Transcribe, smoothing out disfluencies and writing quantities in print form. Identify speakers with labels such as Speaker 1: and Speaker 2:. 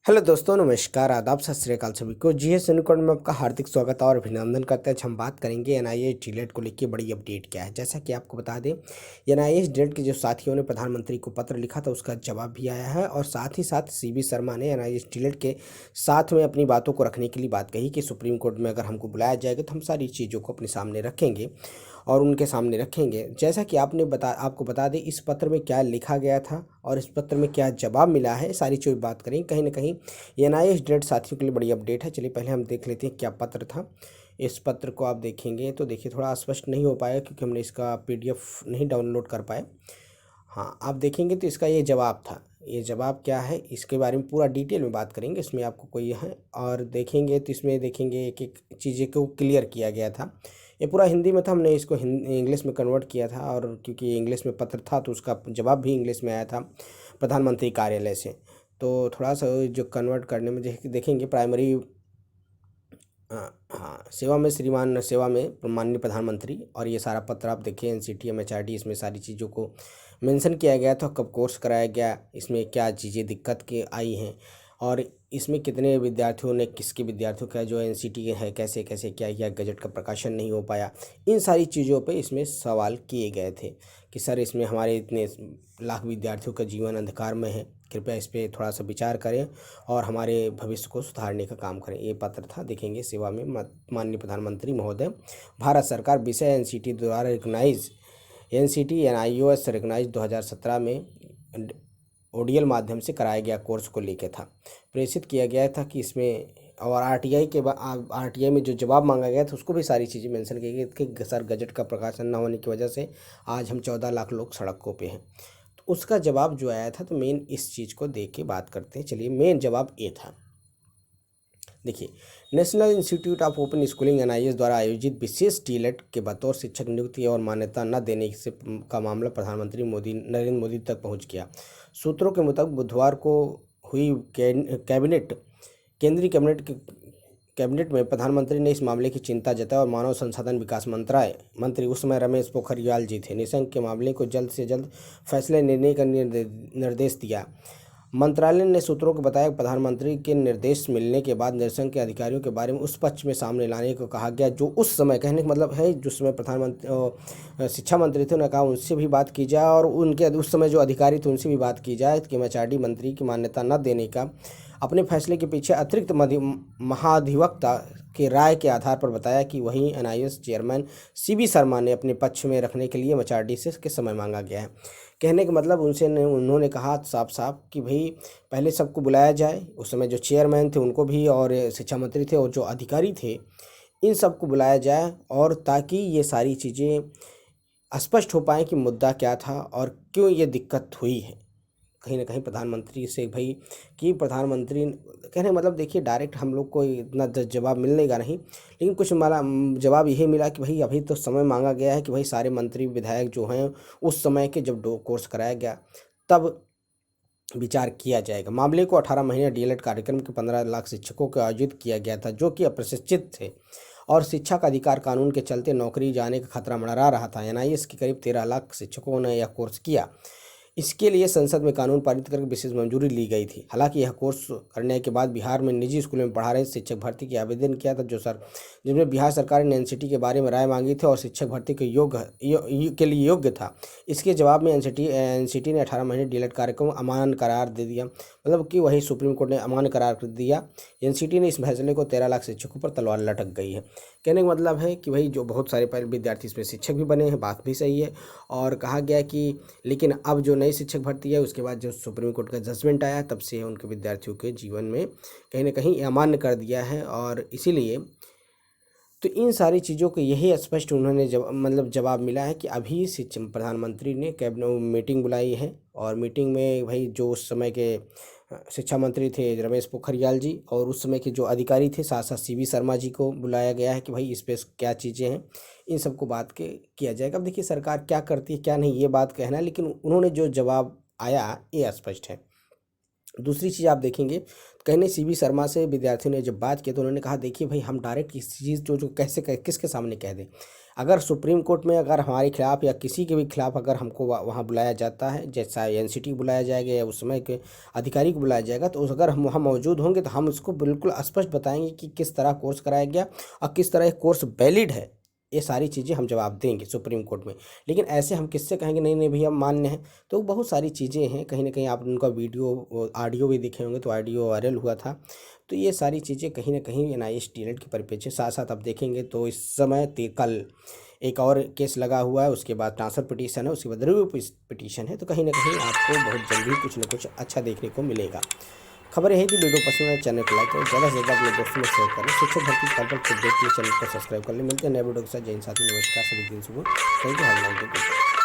Speaker 1: Hello दोस्तों, नमस्कार, आदाब, सत श्री अकाल सभी को। जीएस यूनिकॉर्न में आपका हार्दिक स्वागत और अभिनंदन करते हैं। आज हम बात करेंगे एनआईए डीलेट को लेकर बड़ी अपडेट क्या है। जैसा कि आपको बता दें, एनआईए डीलेट के जो साथियों ने प्रधानमंत्री को पत्र लिखा था उसका जवाब भी आया है और साथ ही साथ सीवी शर्मा ने एनआईए डीलेट के साथ में अपनी बातों को रखने के लिए बात कही कि सुप्रीम कोर्ट में अगर हमको बुलाया जाएगा तो हम सारी चीज़ों को अपने सामने रखेंगे और उनके सामने रखेंगे। जैसा कि आपको बता दें इस पत्र में क्या लिखा गया था और इस पत्र में क्या जवाब मिला है, सारी चीज़ बात करेंगे। कहीं ना कहीं एनआईए डीलेट साथियों के लिए बड़ी अपडेट है। चलिए पहले हम देख लेते हैं क्या पत्र था। इस पत्र को आप देखेंगे तो देखिए थोड़ा स्पष्ट नहीं हो पाया क्योंकि हमने इसका पीडीएफ नहीं डाउनलोड कर पाए। हाँ, आप देखेंगे तो इसका ये जवाब था। ये जवाब क्या है इसके बारे में पूरा डिटेल में बात करेंगे, इसमें आपको कोई है और देखेंगे तो इसमें देखेंगे एक एक चीज़ें को क्लियर किया गया था। ये पूरा हिंदी में था, हमने इसको इंग्लिश में कन्वर्ट किया था और क्योंकि इंग्लिश में पत्र था तो उसका जवाब भी इंग्लिश में आया था प्रधानमंत्री कार्यालय से। तो थोड़ा सा जो कन्वर्ट करने में देखेंगे प्राइमरी हाँ, सेवा में श्रीमान, सेवा में माननीय प्रधानमंत्री, और ये सारा पत्र आप देखिए एनसीटी एमएचआरडी, इसमें सारी चीज़ों को मेंशन किया गया था। कब कोर्स कराया गया, इसमें क्या चीज़ें दिक्कत के आई हैं और इसमें कितने विद्यार्थियों ने, किसके विद्यार्थियों का जो एनसीटी है कैसे कैसे क्या किया, गजट का प्रकाशन नहीं हो पाया, इन सारी चीज़ों पे इसमें सवाल किए गए थे कि सर इसमें हमारे इतने लाख विद्यार्थियों का जीवन अंधकार में है, कृपया इस पर थोड़ा सा विचार करें और हमारे भविष्य को सुधारने का काम करें। ये पत्र था, देखेंगे सेवा में माननीय प्रधानमंत्री महोदय, भारत सरकार विषय एनसीटी द्वारा रिकॉग्नाइज एनसीटी एनआईओएस रिकॉग्नाइज 2017 में ओडीएल माध्यम से कराया गया कोर्स को लेकर था, प्रेषित किया गया था कि इसमें और आरटीआई में जो जवाब मांगा गया था उसको भी सारी चीज़ें मेंशन की गई कि सर गजट का प्रकाशन न होने की वजह से आज हम 14 लाख लोग सड़कों पे हैं। तो उसका जवाब जो आया था, तो मेन इस चीज़ को देख के बात करते हैं। चलिए, मेन जवाब ये था, देखिए, national institute of open schooling NIS द्वारा आयोजित विशेष डीलेट के बतौर शिक्षक नियुक्ति और मान्यता न देने से का मामला प्रधानमंत्री नरेंद्र मोदी तक पहुंच गया। सूत्रों के मुताबिक बुधवार को हुई केंद्रीय कैबिनेट में प्रधानमंत्री ने इस मामले की चिंता जताई और मानव संसाधन विकास मंत्री उस समय रमेश पोखरियाल जी थे, निशंक के मामले को जल्द से जल्द फैसले लेने का निर्देश दिया। मंत्रालय ने सूत्रों को बताया कि प्रधानमंत्री के निर्देश मिलने के बाद निशंक के अधिकारियों के बारे में उस पक्ष में सामने लाने को कहा गया जो उस समय, कहने का मतलब है जिस समय प्रधानमंत्री शिक्षा मंत्री थे, उन्होंने कहा उनसे भी बात की जाए और उनके उस समय जो अधिकारी थे उनसे भी बात की जाए कि एमएचआरडी मंत्री की मान्यता न देने का अपने फैसले के पीछे अतिरिक्त महाधिवक्ता की राय के आधार पर बताया कि वहीं एनआईएस चेयरमैन सीवी शर्मा ने अपने पक्ष में रखने के लिए एमएचआरडी से के समय मांगा गया है। कहने का मतलब उन्होंने कहा साफ साफ कि भाई पहले सबको बुलाया जाए, उस समय जो चेयरमैन थे उनको भी और शिक्षा मंत्री थे और जो अधिकारी थे इन सबको बुलाया जाए और ताकि ये सारी चीज़ें स्पष्ट हो पाएँ कि मुद्दा क्या था और क्यों ये दिक्कत हुई है। कहीं ना कहीं प्रधानमंत्री से भाई कि प्रधानमंत्री, कहने मतलब देखिए डायरेक्ट हम लोग को इतना जवाब मिलेगा नहीं, लेकिन कुछ हमारा जवाब यही मिला कि भाई अभी तो समय मांगा गया है कि भाई सारे मंत्री विधायक जो हैं उस समय के जब कोर्स कराया गया तब विचार किया जाएगा। मामले को 18 महीने डीएलएड कार्यक्रम के 15 लाख शिक्षकों को आयोजित किया गया था जो कि अप्रशिक्षित थे और शिक्षा का अधिकार कानून के चलते नौकरी जाने का खतरा मंडरा रहा था। एनआईएस के करीब 13 लाख शिक्षकों ने यह कोर्स किया। इसके लिए संसद में कानून पारित करके विशेष मंजूरी ली गई थी। हालांकि यह कोर्स करने के बाद बिहार में निजी स्कूलों में पढ़ा रहे शिक्षक भर्ती की आवेदन किया था जिसमें बिहार सरकार ने एनसीटी के बारे में राय मांगी थी और शिक्षक भर्ती के के लिए योग्य था। इसके जवाब में एनसीटी ने 18 महीने डीएलएड कार्यक्रम अमान्य करार दे दिया, मतलब कि वही सुप्रीम कोर्ट ने अमान्य करार कर दिया। एनसीटी ने इस फैसले को 13 लाख शिक्षकों पर तलवार लटक गई है। कहने का मतलब है कि भाई जो बहुत सारे पहले विद्यार्थी इसमें शिक्षक भी बने हैं, बात भी सही है, और कहा गया कि लेकिन अब जो नई शिक्षक भर्ती है उसके बाद जो सुप्रीम कोर्ट का जजमेंट आया तब से उनके विद्यार्थियों के जीवन में कहीं ना कहीं अमान्य कर दिया है। और इसीलिए तो इन सारी चीज़ों को यही स्पष्ट उन्होंने जवाब मिला है कि अभी प्रधानमंत्री ने कैबिनेट मीटिंग बुलाई है और मीटिंग में भाई जो उस समय के शिक्षा मंत्री थे रमेश पोखरियाल जी और उस समय के जो अधिकारी थे साथ साथ सीवी शर्मा जी को बुलाया गया है कि भाई इस पे क्या चीज़ें हैं, इन सबको बात के किया जाएगा। अब देखिए सरकार क्या करती है क्या नहीं ये बात कहना है, लेकिन उन्होंने जो जवाब आया ये स्पष्ट है। दूसरी चीज़ आप देखेंगे कहने सीवी शर्मा से विद्यार्थियों ने जब बात की तो उन्होंने कहा देखिए भाई हम डायरेक्ट इस चीज़ जो कैसे किसके सामने कह दें। अगर सुप्रीम कोर्ट में अगर हमारे खिलाफ या किसी के भी खिलाफ अगर हमको वहाँ बुलाया जाता है, जैसा एनसीटी बुलाया जाएगा या उस समय के अधिकारी को बुलाया जाएगा, तो अगर हम वहाँ मौजूद होंगे तो हम उसको बिल्कुल स्पष्ट बताएंगे कि किस तरह कोर्स कराया गया और किस तरह कोर्स वैलिड है। ये सारी चीज़ें हम जवाब देंगे सुप्रीम कोर्ट में। लेकिन ऐसे हम किससे कहेंगे नहीं नहीं भैया मान्य है? तो बहुत सारी चीज़ें हैं, कहीं ना कहीं आप उनका वीडियो ऑडियो भी देखे होंगे, तो ऑडियो वायरल हुआ था। तो ये सारी चीज़ें कहीं ना कहीं NIS टीनेट के परिप्रेक्ष्य साथ साथ आप देखेंगे तो इस समय कल एक और केस लगा हुआ है, उसके बाद ट्रांसफ़र पिटीशन है, उसके बाद रिव्यू पिटीशन है। तो कहीं ना कहीं आपको बहुत जल्दी कुछ ना कुछ अच्छा देखने को मिलेगा। खबर यही थी। वीडियो पसंद है चैनल को लाइक करें, ज़्यादा से ज़्यादा अपने दोस्तों में शेयर करें। शिक्षक भर्ती कल अपडेट के लिए चैनल को सब्सक्राइब कर लें। मिलते हैं नए वीडियो के साथ। जय हिंद साथी, नमस्कार, सभी दिन सुबह। Thank you, have a nice day.